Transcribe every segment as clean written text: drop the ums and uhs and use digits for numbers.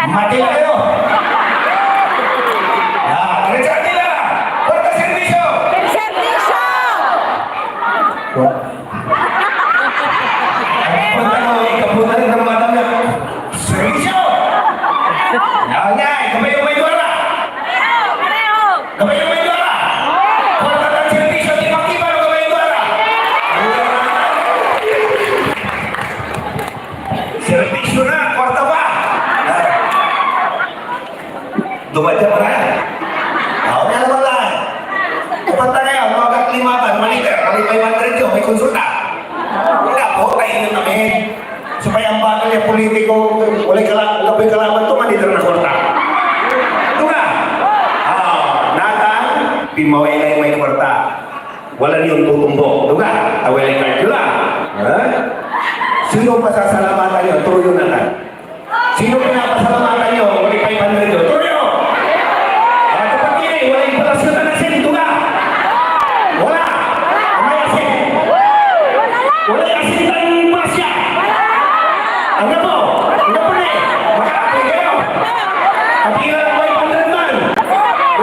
Mati na kayo. Diretsahan nila. Porta servisyo. Servisyo! Punta mo, ikapunta rin ng madam na. Servisyo. Kamay yung may dwara. Kamay yung may dwara. Porta ng servisyo. Tipak-tipak ng kamay yung dwara. Servisyo na. Kwarta pa. Dumadya pa na. Ako na naman lang. Pupunta kayo, mga kaklimatan, maliter, kami 500 yun, may konsulta. Wala po, kainin namin. Supaya ang bakal yung politiko, labay kalaman ito, maliter na kwarta. Ito nga. Natang, pimaway na yung may kwarta. Wala niyong tutumbo. Ito nga, away na yung card lang. Sino pasasalamatan nyo? Tuyo na lang. Sino pinapasalamatan nyo? May 500 yun. Tuyo! Wala yung palasyon na nasin, ito nga! Wala! May asin! Wala yung asin ng pasya! Ano po? Ano po na eh? Makakapin kayo! At ilan ang 500 man!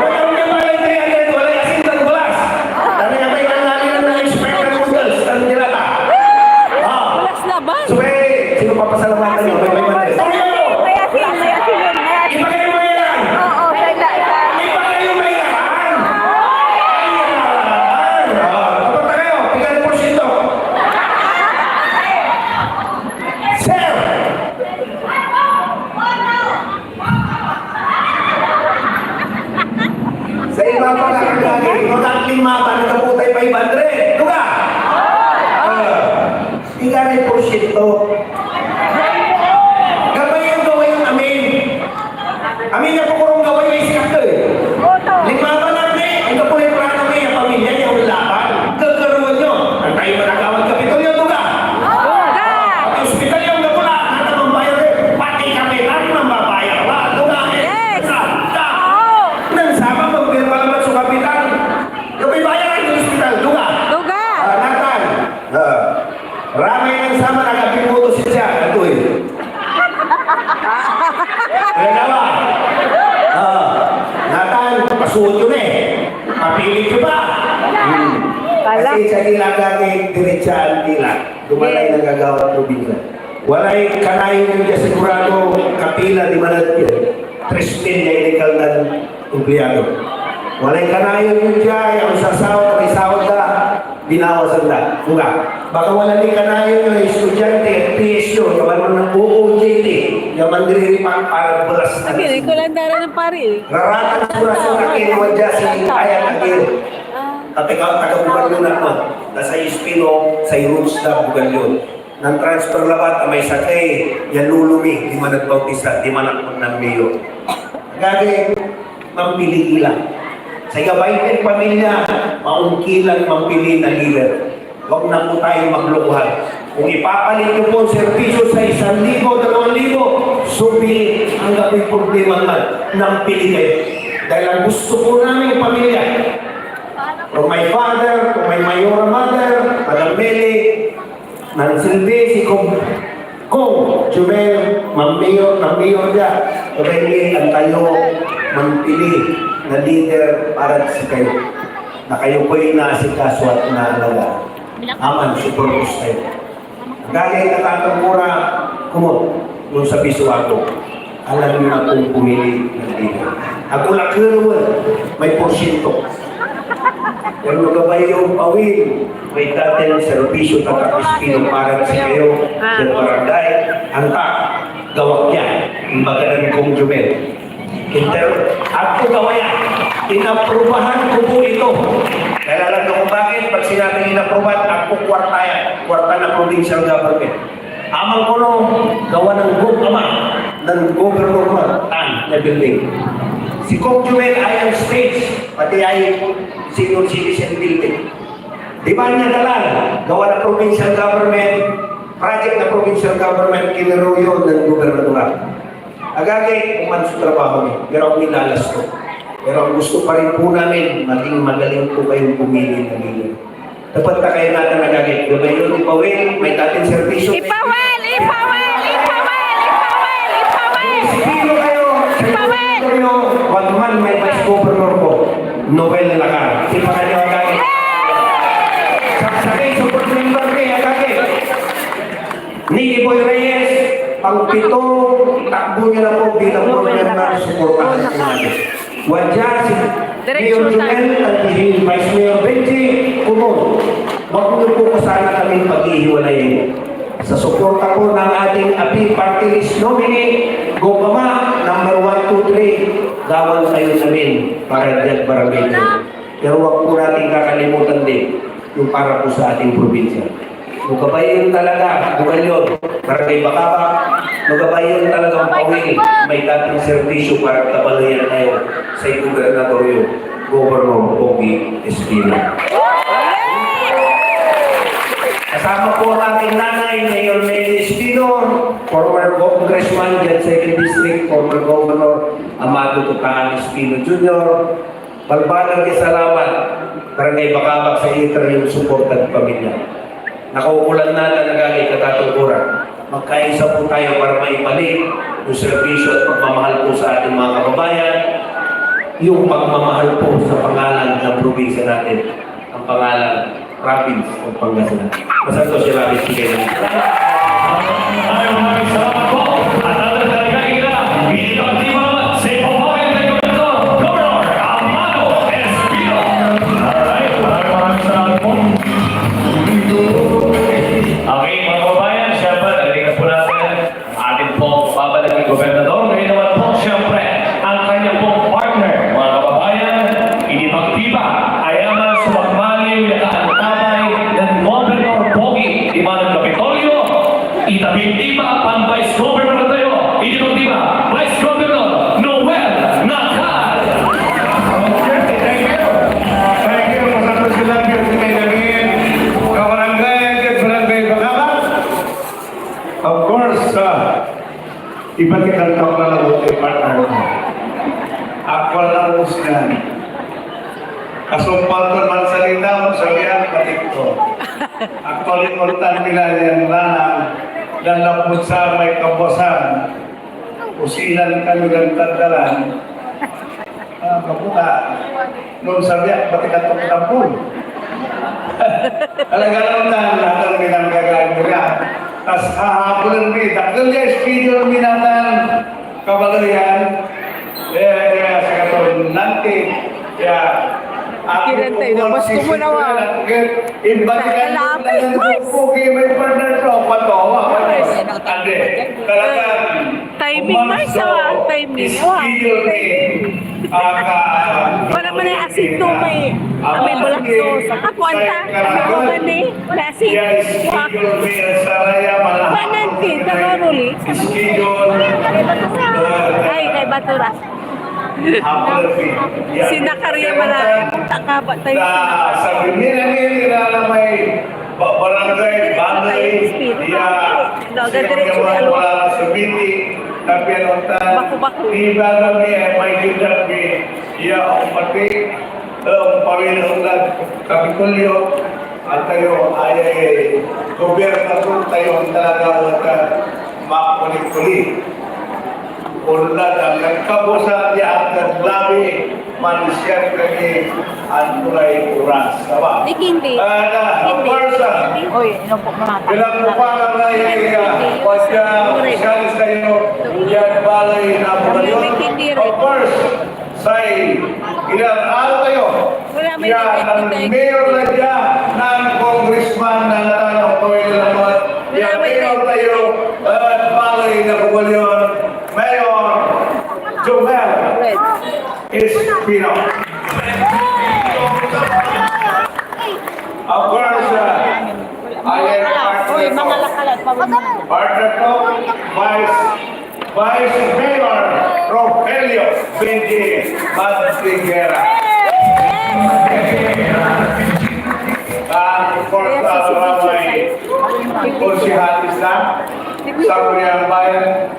Wala yung naman yung 300, wala yung asin ng bulas! Dami nga may kanalin na expected noodles ang nilata! Bulas laban! So eh, sino papasalamatan nyo? May 500. Sorry mo! Ipagay mo yan! Ipagay mo yan! Kapunta kayo, pigan po sito. Sir! Sa iba pa lang lagi, notang lima pa, nakaputay 500. Luka! Pigan po sito. Gabay yung gawin yung amin. Amin niya po kurong gawin yung isip ko eh. Lima pa lang eh, ang kapulit pa lang kami, ang pamilya niya, wala pa. Gagaruan nyo. Ang tayo managawag kapitolyo, Luka! Ang hospital yung gapula, natamang bayan eh. Pati kami lang mambabayar ba? Luka eh. Yes! Nang sama pagpirma naman sa kapital. Kapay bayan ang hospital, Luka! Duga! Nathan, ramay ng sama nagapiputo siya. Ito eh. Kaya nawa. Nathan, pasuot yun eh. Papilit yun ba? Kasi sa ilagagay, diretsaan nila. Dumalay na gagawat probinsya. Walay kanayon yung dyan sigurado kapila di manat yun. 3,000 na illegal na empleyado. Walay kanayon yung dyan, yung sasawad, may sawad na, binawasan na. Buka. Baka wala ni kanayon yung estudyante, PSU, yung ano ng OOJT, yung mandiripan para bulas na. Hindi ko lang dara ng pari. Raratan sa bulas na kinuwa dyan si Ayan Agil. At taga-bugal yun ako. Nasa Ispino, sa roots na bugal yun. Nang transfer labat, may sakay, yan lulumi, di man nagbautisa, di man ako ng mayo. Gagawin, mampili ilang. Sa gabay ng pamilya, maungkilan, mampili na leader. Huwag na po tayong maglukuhan. Kung ipapalit niyo po ang servisyo sa 1,000, 2,000, subi ang gabing problema man, nang pili kayo. Dahil ang gusto po namin pamilya, kung may father, kung may mayora mother, Madam Meli, Nansilbi, si Kong Jumel, Mamayor niya, Rene, ang tayo, mampili na leader para sa kayo. Na kayo po yung naasikaso at naalaga. Aman, super kayo. Gagay na tatamura, kumot, nung sa bisuato. Alam niyo na kung pumili ng leader. Ako lang may porsyento. Pero magabay yung pawin, may dating servisyo taga-Ispino para sa kayo ng barangay, hanta, gawak niya, magalan kong Jumel. Ako gawayan, inaprubahan ko po ito. Kaya alam na kung bakit, pag sinabing inaprubahan, ako kwarta na provincial government. Amang ko nung gawa ng governor na building. Si Kong Jumel ay ang stage, pati ay senior citizen building. Di ba niya dalan? Gawa ng provincial government, project na provincial government, kinaro yun ng gobernador. Agagay, uman sa trabaho niya, pero ang nilalas ko. Pero ang gusto pa rin po namin, maging magaling po kayong pumili ng leader. Dapat na kayo natin agagay. Gabay yun, ipawin, may dating servisyo. Ipawal! Sipilo kayo Noel Lacar. Sipakan niyo agad. Saksakay, support member ni agad. Nicky Boy Reyes, pang-pitong takbo niya na po bilang member supportahan natin. Wadya si Mayor Jumel at si Vice Mayor Benji Kumon. Huwag niyo po kasana kami pag-ihiwalayin. Sa suporta po ng ating API Party List nominee, Gogama, number 1, 2, 3, gawal kayo namin para dyan barangay nyo. Pero huwag po natin kakalimutan din yung para po sa ating probinsya. Magabayon talaga, bukan yun. Barangay Bakaba, magabayon talagang pawin. May dating servisyo para kabalayan tayo sa gobernadoryo, Governor Pogi Espino. Kasama po natin nanay, Mayor Mel Espino, former congressman dyan sa 2nd District, former Governor Amado Tutaan Espino Jr. Balbalang salamat, Barangay Bakabak sa iter yung support at pamilya. Nakaukulan na nagagay katatukuran. Magkaisa po tayo para maibalik yung servisyo at pagmamahal po sa ating mga kababayan. Yung pagmamahal po sa pangalan ng probinsya natin, ang pangalan province ng Pangasinan. Masanto si Rabi Sige. Maraming salamat po. At ang talaga ila, pinipagtiwala sa ipapahin na Gobernador, Governor Amado Espino. Alright, maraming salamat po. Okay, mga kababayan, siyempre, narinig po natin atin po babalik ng Gobernador. Ngayon naman po, siyempre, ang kanyang pong partner, mga kababayan, inipagtiba ay naman sa magmaliw na kaantabay ng Governor Pogi Imanol Capitolio, itabintiba ang Vice Governor tayo, inipagtiba, Vice Governor Noel Lacar. Okay, thank you. Thank you. Masama sila yung pinagagin. Kabarangay, Barangay Bakaba. Of course, iba't ibang taong na lang yung partner mo. Actual na rules yan. Kasumpal ko man salita mo, sabihan, patik ko. Actually, mortal nila yan lanang dan lapot sa may kabosan. Usilan kami ng tandalan. Kapuka, noon sabihan, pati katong tampon. Talaga naman na lahat ng minanggagaling nila. Tapos hahapulan mo, dakil niya, schedule minatan kabalayan. Sa katong nanti, kaya Kinantay na, mas kumunawa. Imbalikan mo na yung pupugi, may partner ko, patawa. Ande, talagang Timing, Mars, timing. schedule ni Wala man ay asin to may bulak to sa kakwanta. Ano man eh? Wala asin. schedule ni Saraya Malahat. Pananti, tagaruli. Schedule. Ay, kay Batura. Sinakarya mala. Takaba tayo. Sa Binila na may barangay, bangay, wala sa Binti, kapianotan, Baku-baku. iba kami ay may gidat ni ang pati, ang Panginoon Kapitolyo, at tayo ay gobernador tayo ang talaga makulit-kulit. Ulad ang nagkabusan niya ang labi manusia kami ang tulay oras. Tama? Hindi. Of course, Oy, ano po mamata? bilang upang na yung pagka-salis kayo, yan balay na po kayo. Of course, say, ilang araw kayo, yan ang mayor na dyan, ng congressman na natanong ko yung lamat, yan mayor tayo, balay na po kayo, Mayor Jumel Espino. Of course, Oy, mga lakalat pa partner ko, Vice Mayor Rogelio Benji Madriguera. And of course, may konsihalis na sa Kuriang Bayan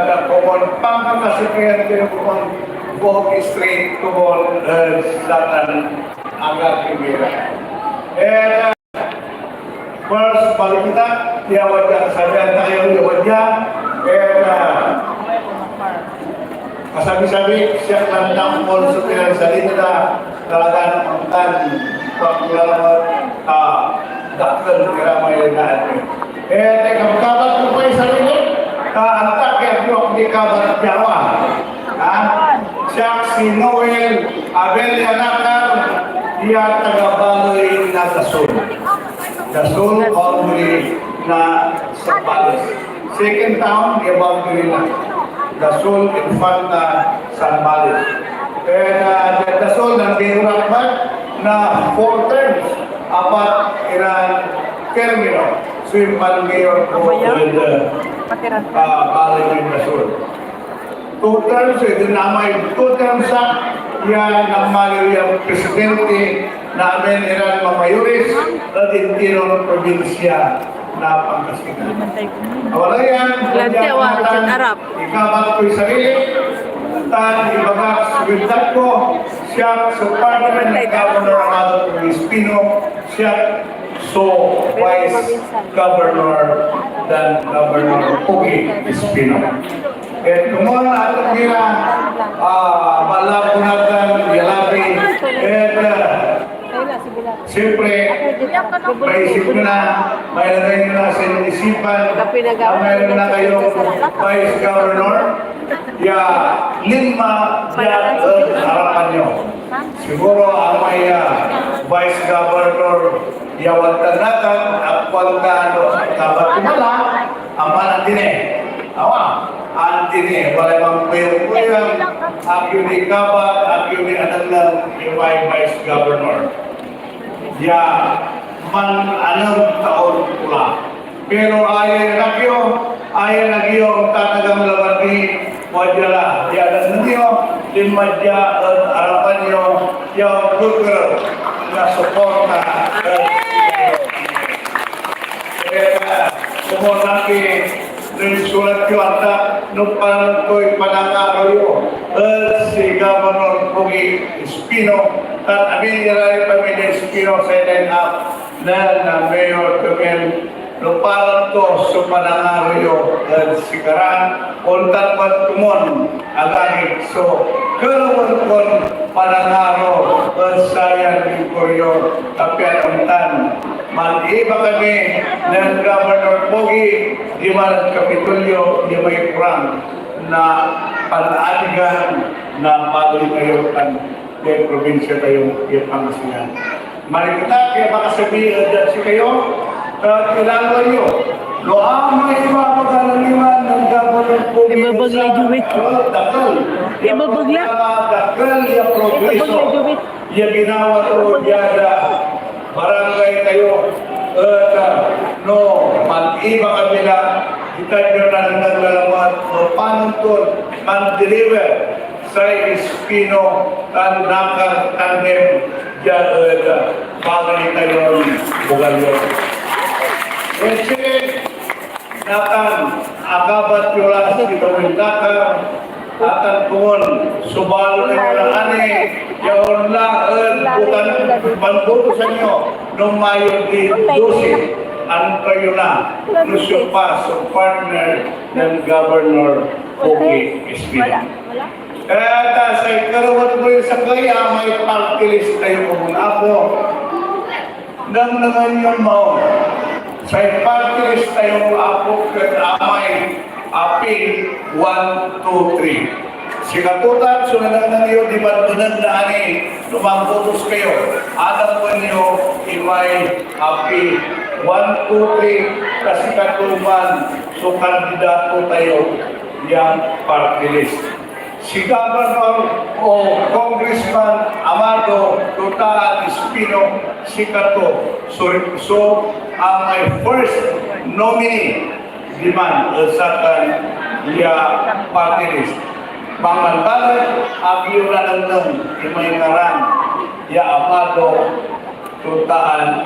na kumon pangkakasikihan kayo kumon Bohog Street kumon Zatan Agad Kimira. And first, balik kita, diawad ka, sabihan tayo diawad ka, and kasabi-sabi, siya lang ng sa pinagsalita talagang ang paglalamot dakil kiramay natin. Kabat ko pa yung sarili, kaantak yung di kabat Jawa. Siya si Noel Abel Yanakar, dia taga-Baloy na Gasol. Gasol, boundary na sa Palace. Second town, dia boundary na. Gasol, Infanta, San Palace. Gasol, ng Binurakbat na 4 terms. Apat, ilan termino. Swimpan ngayon po with Baloy ng Gasol. 2 terms, dinamay 2 terms sa yan ang maliyang presidente namin ilan mamayuris na dintirong probinsya na Pangasinan. Wala yan, ikabat ko'y sarili, tan ibagak sa ko, siya sa partner ng Governor Amado Espino, siya Vice Governor dan Governor Pogi Espino. Kumuha natin nila malapunatan, yalabi, siyempre, maisip nyo na, may lagay nyo na sa inyong isipan, mayroon na kayong Vice Governor, lima harapan nyo. Siguro ang may Vice Governor, yawantanatan, at kwaltano, kabatimala, ang manatine. Antine, wala bang puyang, ang yun kabat, ang yun anang Vice Governor. Anong taon pula. Pero ayaw nagyo ang tatagang labati, wadya dan ninyo, limadya at harapan nyo, yung lugar na suporta. Sumunaki, sulat ko ata, nung parang ko'y panangarayo, si Governor Pogi Espino, at amin nilay pamilya Espino sa line up na Mayor Camel, nung parang to sa panangarayo, si Karan, kontan man tumon, agagit. So, kalawan kon panangaro, sayan yung koryo, kapiatuntan. Mag-iba kami ng Governor Pogi, di man Kapitulyo, di may kurang na panaaligan na bagoy kayo kan di probinsya kayo di Pangasinan. Marikita, kaya makasabihin dyan si kayo, kailangan nyo, no may mapagkalaliman ng Governor Pogi. Ibabaglay Jumit. Dakal. Ibabagla. Dakal, yung progreso. Yung ginawa to, yada. Barangay kayo, no, mag-iba kabila, kita nyo na naglalamat, no, panuntun, mag-deliver sa Espino, nakar, tandem, bagay kayo, bugalyo. Kasi, agabat yung lahat ito ng nakar, akan kumon subalo na yung ani yaon lang bukan bantuto sa inyo nung mayo di dosi ang kayo na lusyo pa sa partner ng Governor Pogi Espino. Kaya sa karawat mo yung sakaya may party list kayo kung ako nang naman yung mao sa party list kayo ako amay apil 1, 2, 3. Si Katutan, sunod na niyo, di ba dunad na ani, lumamputos kayo. Alam mo niyo, imay apil 1, 2, 3, kasi Katuman, so kandidato tayo yung party list. Si Governor o Congressman Amado Tutaan Espino, si Kato. So, ang my first nominee Diman, usapan dia party list. Mangantalan, agiyo na lang ng imay ngaran, ya Amado Tutaan